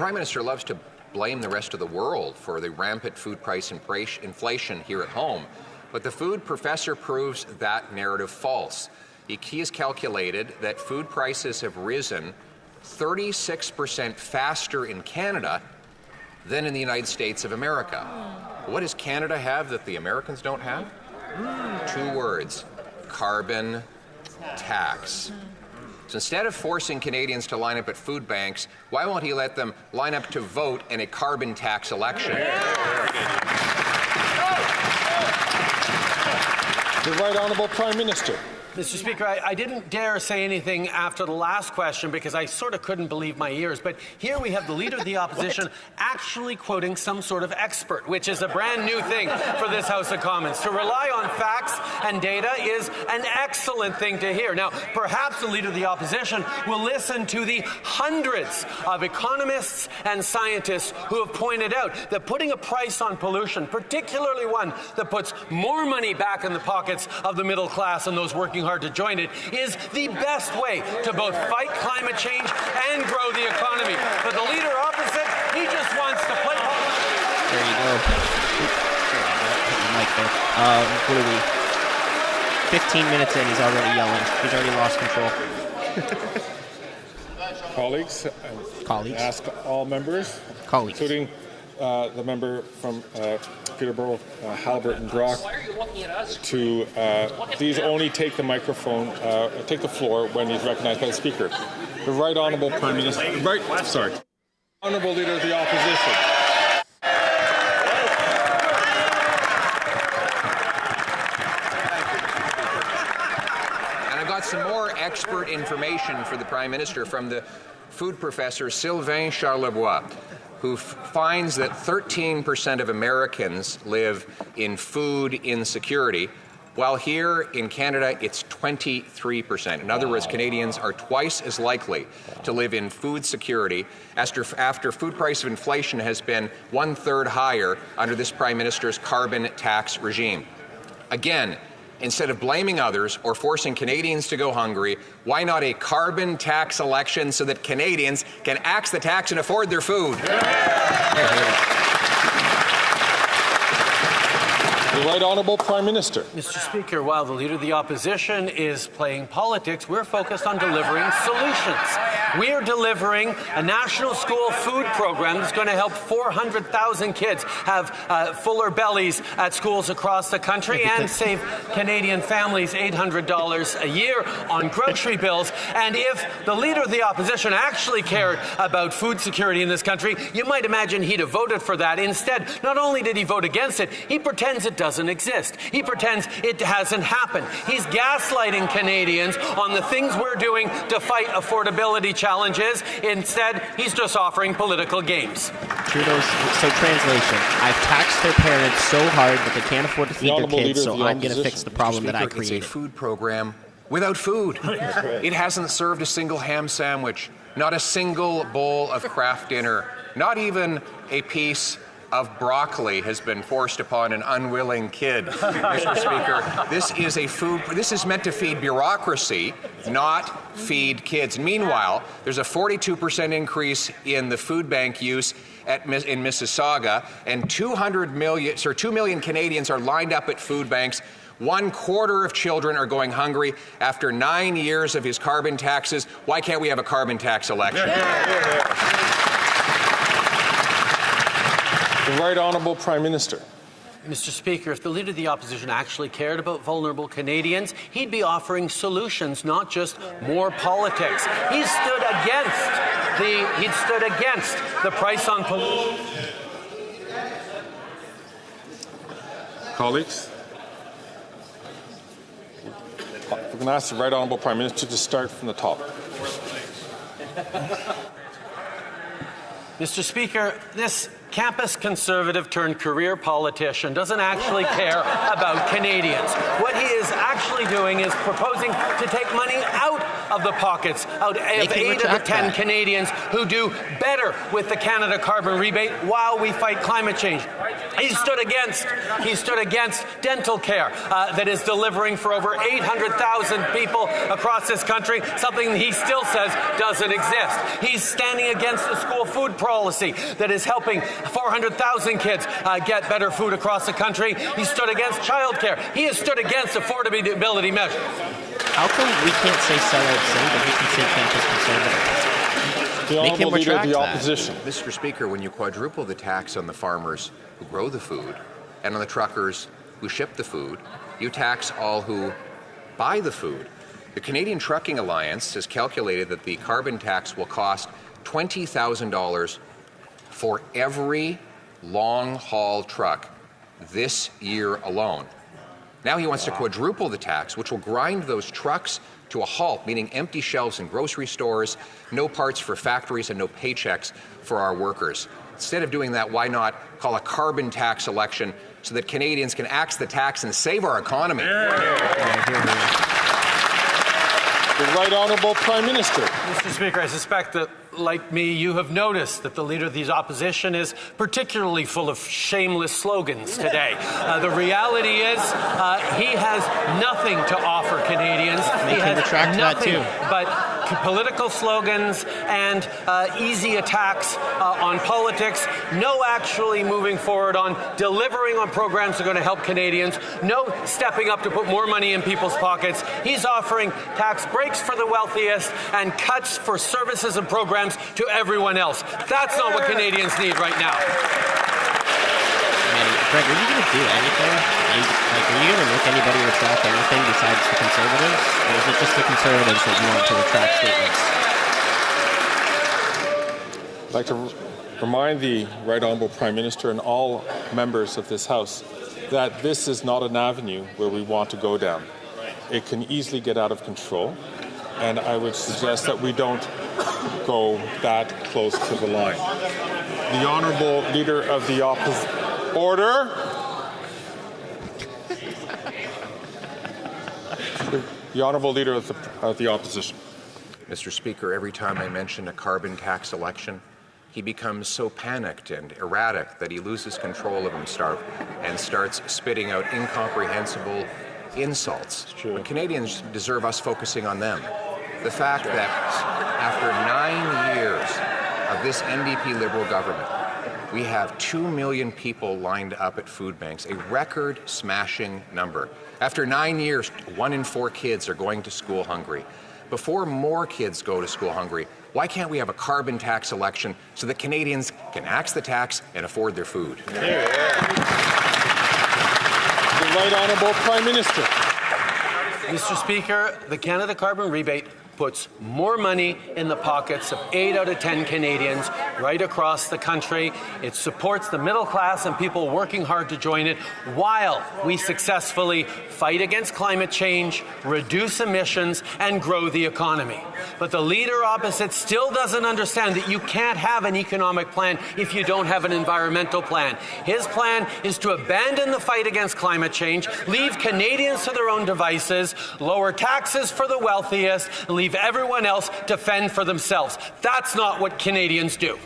Prime Minister loves to blame the rest of the world for the rampant food price inflation here at home, but the food professor proves that narrative false. He has calculated that food prices have risen 36% faster in Canada than in the United States of America. What does Canada have that the Americans don't have? 2 words: carbon tax. So instead of forcing Canadians to line up at food banks, why won't he let them line up to vote in a carbon tax election? The Right Honourable Prime Minister. Mr. Speaker, I didn't dare say anything after the last question because I sort of couldn't believe my ears. But here we have the Leader of the Opposition actually quoting some sort of expert, which is a brand new thing for this House of Commons. To rely on facts and data is an excellent thing to hear. Now, perhaps the Leader of the Opposition will listen to the hundreds of economists and scientists who have pointed out that putting a price on pollution, particularly one that puts more money back in the pockets of the middle class and those working hard to join it, is the best way to both fight climate change and grow the economy. But the leader opposite, he just wants to play politics. There you go. What are we? 15 minutes in, he's already yelling. He's already lost control. Colleagues. Ask all members, including the member from Peterborough, Haliburton Brock, to please only take the microphone, take the floor when he's recognized by the Speaker. The Right Honourable Prime Minister, Honourable Leader of the Opposition. And I've got some more expert information for the Prime Minister from the food professor Sylvain Charlebois, who finds that 13% of Americans live in food insecurity, while here in Canada it's 23%. In other words, Canadians are twice as likely to live in food security after food price of inflation has been 1/3 higher under this Prime Minister's carbon tax regime. Again, instead of blaming others or forcing Canadians to go hungry, why not a carbon tax election so that Canadians can axe the tax and afford their food? The Right Honourable Prime Minister. Mr. Speaker, while the Leader of the Opposition is playing politics, we're focused on delivering solutions. We are delivering a national school food program that's going to help 400,000 kids have fuller bellies at schools across the country and save Canadian families $800 a year on grocery bills. And if the Leader of the Opposition actually cared about food security in this country, you might imagine he'd have voted for that. Instead, not only did he vote against it, he pretends it doesn't exist. He pretends it hasn't happened. He's gaslighting Canadians on the things we're doing to fight affordability challenges. Instead, he's just offering political games. Trudeau's, so translation, I've taxed their parents so hard that they can't afford to feed their kids, so I'm going to fix the problem that I created. It's a food program without food. It hasn't served a single ham sandwich, not a single bowl of Kraft dinner, not even a piece of broccoli has been forced upon an unwilling kid. Mr. Speaker, this is meant to feed bureaucracy, not feed kids. Meanwhile, there's a 42% increase in the food bank use in Mississauga, and 2 million Canadians are lined up at food banks. 1/4 of children are going hungry after 9 years of his carbon taxes. Why can't we have a carbon tax election? The Right Honourable Prime Minister. Mr. Speaker, if the Leader of the Opposition actually cared about vulnerable Canadians, he'd be offering solutions, not just more politics. He stood against the price on pollution. Colleagues, we're going to ask the Right Honourable Prime Minister to start from the top. Mr. Speaker, this campus conservative turned career politician doesn't actually care about Canadians. What he is actually doing is proposing to take money out of the pockets out of 8 out of 10 Canadians who do better with the Canada carbon rebate while we fight climate change. He stood against dental care that is delivering for over 800,000 people across this country, something he still says doesn't exist. He's standing against the school food policy that is helping 400,000 kids get better food across the country. He stood against childcare. He has stood against affordability measures. How come we can't say sellout sin, but we can say campus conservative? The Honourable Leader of the Opposition. Mr. Speaker, when you quadruple the tax on the farmers who grow the food and on the truckers who ship the food, you tax all who buy the food. The Canadian Trucking Alliance has calculated that the carbon tax will cost $20,000 for every long-haul truck this year alone. Now he wants to quadruple the tax, which will grind those trucks to a halt, meaning empty shelves in grocery stores, no parts for factories, and no paychecks for our workers. Instead of doing that, why not call a carbon tax election so that Canadians can axe the tax and save our economy? The Right Honourable Prime Minister. Mr. Speaker, I suspect that, like me, you have noticed that the Leader of the Opposition is particularly full of shameless slogans today. The reality is he has nothing to offer Canadians. He has nothing but political slogans and easy attacks on politics. No actually moving forward on delivering on programs that are going to help Canadians. No stepping up to put more money in people's pockets. He's offering tax breaks for the wealthiest and cuts for services and programs to everyone else. That's not what Canadians need right now. Greg, are you going to do anything? Are you going to make anybody retract anything besides the Conservatives? Or is it just the Conservatives that you want to retract statements? I'd like to remind the Right Honourable Prime Minister and all members of this House that this is not an avenue where we want to go down. It can easily get out of control, and I would suggest that we don't go that close to the line. The Honourable Leader of the Opposition. Order. The Honourable Leader of the Opposition. Mr. Speaker, every time I mention a carbon tax election, he becomes so panicked and erratic that he loses control of himself and starts spitting out incomprehensible insults. When Canadians deserve us focusing on them. The fact that after 9 years of this NDP Liberal government, we have 2 million people lined up at food banks, a record-smashing number. After 9 years, 1 in 4 kids are going to school hungry. Before more kids go to school hungry, why can't we have a carbon tax election so that Canadians can axe the tax and afford their food? The Right Honourable Prime Minister. Mr. Speaker, the Canada carbon rebate puts more money in the pockets of 8 out of 10 Canadians right across the country. It supports the middle class and people working hard to join it while we successfully fight against climate change, reduce emissions, and grow the economy. But the Leader opposite still doesn't understand that you can't have an economic plan if you don't have an environmental plan. His plan is to abandon the fight against climate change, leave Canadians to their own devices, lower taxes for the wealthiest, leave everyone else to fend for themselves. That's not what Canadians do.